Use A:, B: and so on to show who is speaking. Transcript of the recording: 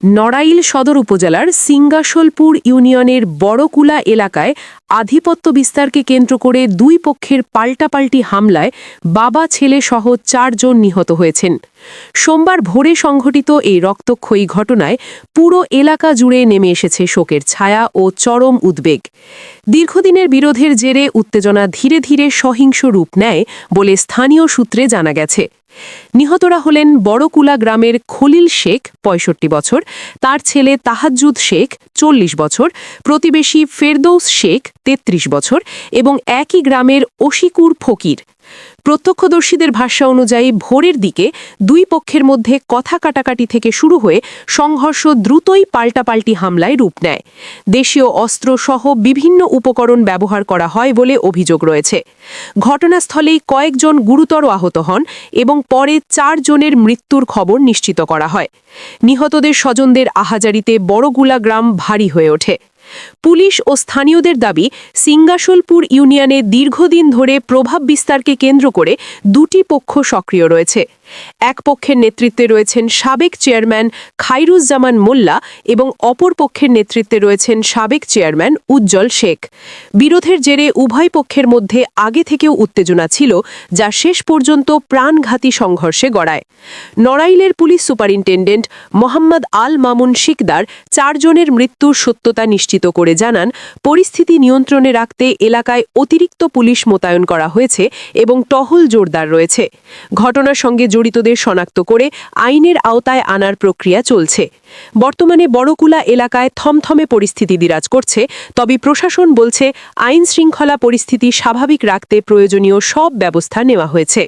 A: নড়াইল সদর উপজেলার সিঙ্গাসলপুর ইউনিয়নের বড়কুলা এলাকায় আধিপত্য বিস্তারকে কেন্দ্র করে দুই পক্ষের পাল্টাপাল্টি হামলায় বাবা ছেলে সহ ৪ জন নিহত হয়েছেন। সোমবার ভোরে সংঘটিত এই রক্তক্ষয়ী ঘটনায় পুরো এলাকা জুড়ে নেমে এসেছে শোকের ছায়া ও চরম উদ্বেগ। দীর্ঘদিনের বিরোধের জেরে উত্তেজনা ধীরে ধীরে সহিংস রূপ নেয় বলে স্থানীয় সূত্রে জানা গেছে। নিহতরা হলেন বড়কুলা গ্রামের খলিল শেখ ৬৫ বছর, তার ছেলে তাহাজ্জুদ শেখ ৪০ বছর, প্রতিবেশী ফেরদৌস শেখ ৩৩ বছর এবং একই গ্রামের ওশিকুর ফকির। প্রত্যক্ষদর্শীদের ভাষ্য অনুযায়ী ভোরের দিকে দুই পক্ষের মধ্যে কথা কাটাকাটি থেকে শুরু হয়ে সংঘর্ষ দ্রুতই পাল্টাপাল্টি হামলায় রূপ নেয়। দেশীয় অস্ত্রসহ বিভিন্ন উপকরণ ব্যবহার করা হয় বলে অভিযোগ রয়েছে। ঘটনাস্থলেই কয়েকজন গুরুতর আহত হন এবং পরে ৪ জনের মৃত্যুর খবর নিশ্চিত করা হয়। নিহতদের স্বজনদের আহাজারিতে বড়কুলা গ্রাম ভারী হয়ে ওঠে। পুলিশ ও স্থানীয়দের দাবি, সিঙ্গাসলপুর ইউনিয়নে দীর্ঘদিন ধরে প্রভাব বিস্তারকে কেন্দ্র করে দুটি পক্ষ সক্রিয় রয়েছে। এক পক্ষের নেতৃত্বে রয়েছেন সাবেক চেয়ারম্যান খাইরুজ্জামান মোল্লা এবং অপর পক্ষের নেতৃত্বে রয়েছেন সাবেক চেয়ারম্যান উজ্জ্বল শেখ। বিরোধের জেরে উভয় পক্ষের মধ্যে আগে থেকেও উত্তেজনা ছিল, যা শেষ পর্যন্ত প্রাণঘাতী সংঘর্ষে গড়ায়। নড়াইলের পুলিশ সুপারিনটেন্ডেন্ট মোহাম্মদ আল মামুন শিকদার ৪ জনের মৃত্যুর সত্যতা নিশ্চিত করে জানান, পরিস্থিতি নিয়ন্ত্রণে রাখতে এলাকায় অতিরিক্ত পুলিশ মোতায়েন করা হয়েছে এবং টহল জোরদার রয়েছে। ঘটনার সঙ্গে জড়িতদের শনাক্ত করে আইনের আওতায় আনার প্রক্রিয়া চলছে। বর্তমানে বড়কুলা এলাকায় থমথমে পরিস্থিতি বিরাজ করছে, তবে প্রশাসন বলছে আইন শৃঙ্খলা পরিস্থিতি স্বাভাবিক রাখতে প্রয়োজনীয় সব ব্যবস্থা নেওয়া হয়েছে।